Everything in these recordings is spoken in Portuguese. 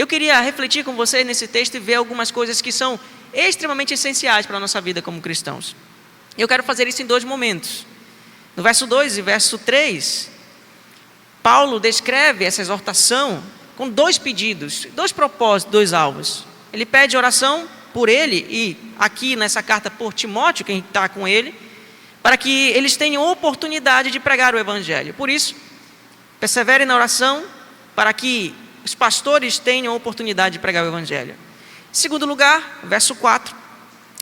Eu queria refletir com você nesse texto e ver algumas coisas que são extremamente essenciais para a nossa vida como cristãos. Eu quero fazer isso em 2 momentos. No verso 2 e verso 3, Paulo descreve essa exortação com 2 pedidos, 2 propósitos, 2 alvos. Ele pede oração por ele e aqui nessa carta por Timóteo, quem está com ele, para que eles tenham oportunidade de pregar o evangelho. Por isso, persevere na oração para que os pastores tenham oportunidade de pregar o evangelho. Em segundo lugar, verso 4,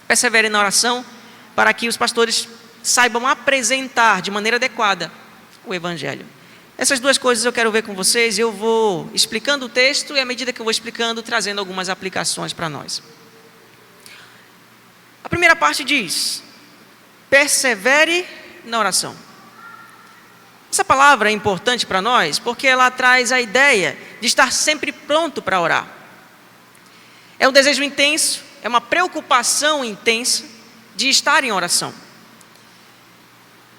persevere na oração para que os pastores saibam apresentar de maneira adequada o evangelho. Essas 2 coisas eu quero ver com vocês. Eu vou explicando o texto e à medida que eu vou explicando, trazendo algumas aplicações para nós. A primeira parte diz: persevere na oração. Essa palavra é importante para nós porque ela traz a ideia de estar sempre pronto para orar. É um desejo intenso, é uma preocupação intensa de estar em oração.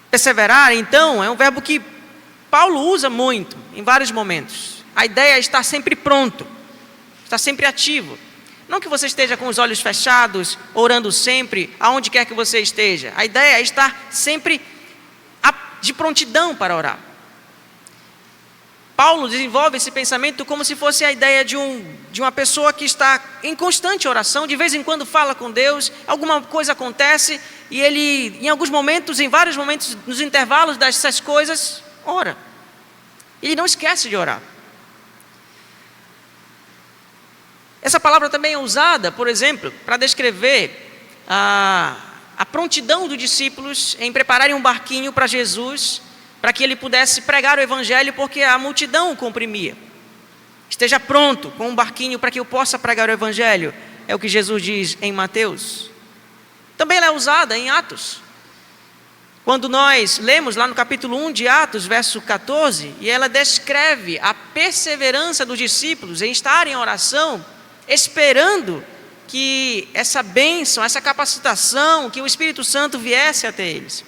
Perseverar, então, é um verbo que Paulo usa muito, em vários momentos. A ideia é estar sempre pronto, estar sempre ativo. Não que você esteja com os olhos fechados, orando sempre, aonde quer que você esteja. A ideia é estar sempre de prontidão para orar. Paulo desenvolve esse pensamento como se fosse a ideia de uma pessoa que está em constante oração, de vez em quando fala com Deus, alguma coisa acontece e ele, em alguns momentos, em vários momentos, nos intervalos dessas coisas, ora. Ele não esquece de orar. Essa palavra também é usada, por exemplo, para descrever a prontidão dos discípulos em prepararem um barquinho para Jesus, para que ele pudesse pregar o evangelho, porque a multidão o comprimia. Esteja pronto com um barquinho para que eu possa pregar o evangelho, é o que Jesus diz em Mateus. Também ela é usada em Atos. Quando nós lemos lá no capítulo 1 de Atos, verso 14, e ela descreve a perseverança dos discípulos em estar em oração, esperando que essa bênção, essa capacitação, que o Espírito Santo viesse até eles.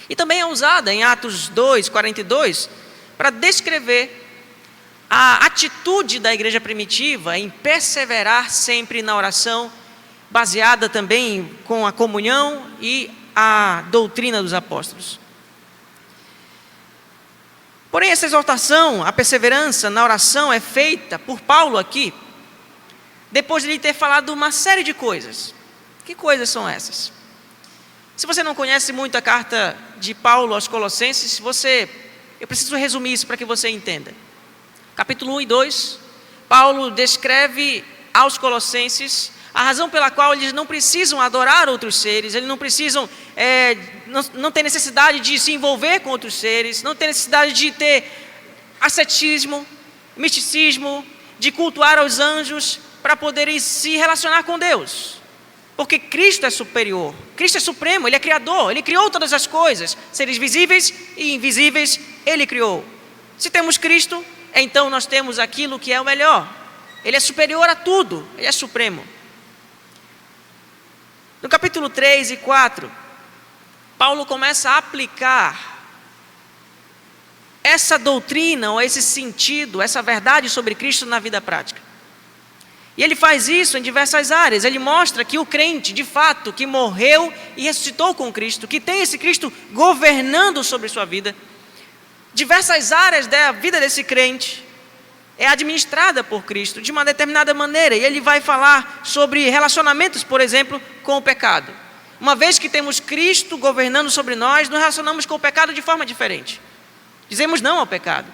E também é usada em Atos 2, 42, para descrever a atitude da igreja primitiva em perseverar sempre na oração, baseada também com a comunhão e a doutrina dos apóstolos. Porém, essa exortação, a perseverança na oração é feita por Paulo aqui, depois de ele ter falado uma série de coisas. Que coisas são essas? Se você não conhece muito a carta de Paulo aos Colossenses, eu preciso resumir isso para que você entenda. Capítulo 1 e 2, Paulo descreve aos Colossenses a razão pela qual eles não precisam adorar outros seres, eles não precisam, não tem necessidade de se envolver com outros seres, não tem necessidade de ter ascetismo, misticismo, de cultuar aos anjos para poderem se relacionar com Deus. Porque Cristo é superior, Cristo é supremo, Ele é criador, Ele criou todas as coisas, seres visíveis e invisíveis, Ele criou. Se temos Cristo, então nós temos aquilo que é o melhor. Ele é superior a tudo, Ele é supremo. No capítulo 3 e 4, Paulo começa a aplicar essa doutrina, ou esse sentido, essa verdade sobre Cristo na vida prática. E ele faz isso em diversas áreas. Ele mostra que o crente, de fato, que morreu e ressuscitou com Cristo, que tem esse Cristo governando sobre sua vida, diversas áreas da vida desse crente é administrada por Cristo de uma determinada maneira. E ele vai falar sobre relacionamentos, por exemplo, com o pecado. Uma vez que temos Cristo governando sobre nós, nos relacionamos com o pecado de forma diferente. Dizemos não ao pecado.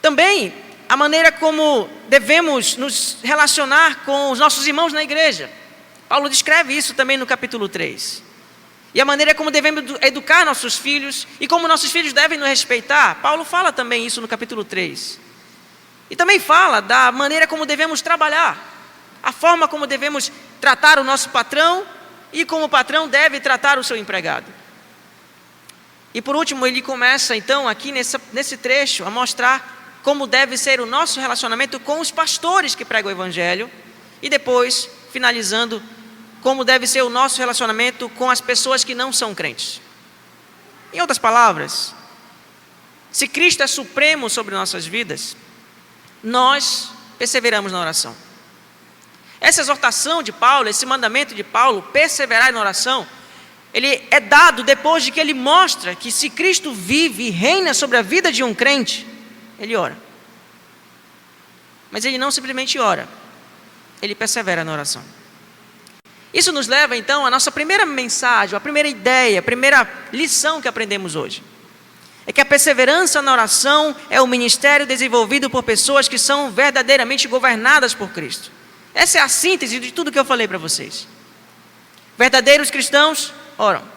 Também a maneira como devemos nos relacionar com os nossos irmãos na igreja. Paulo descreve isso também no capítulo 3. E a maneira como devemos educar nossos filhos e como nossos filhos devem nos respeitar. Paulo fala também isso no capítulo 3. E também fala da maneira como devemos trabalhar, a forma como devemos tratar o nosso patrão e como o patrão deve tratar o seu empregado. E por último, ele começa então aqui nesse trecho a mostrar como deve ser o nosso relacionamento com os pastores que pregam o evangelho, e depois, finalizando, como deve ser o nosso relacionamento com as pessoas que não são crentes. Em outras palavras, se Cristo é supremo sobre nossas vidas, nós perseveramos na oração. Essa exortação de Paulo, esse mandamento de Paulo, perseverar na oração, ele é dado depois de que ele mostra que se Cristo vive e reina sobre a vida de um crente, ele ora. Mas ele não simplesmente ora, ele persevera na oração. Isso nos leva então à nossa primeira mensagem, a primeira ideia, a primeira lição que aprendemos hoje. É que a perseverança na oração é o ministério desenvolvido por pessoas que são verdadeiramente governadas por Cristo. Essa é a síntese de tudo que eu falei para vocês. Verdadeiros cristãos oram.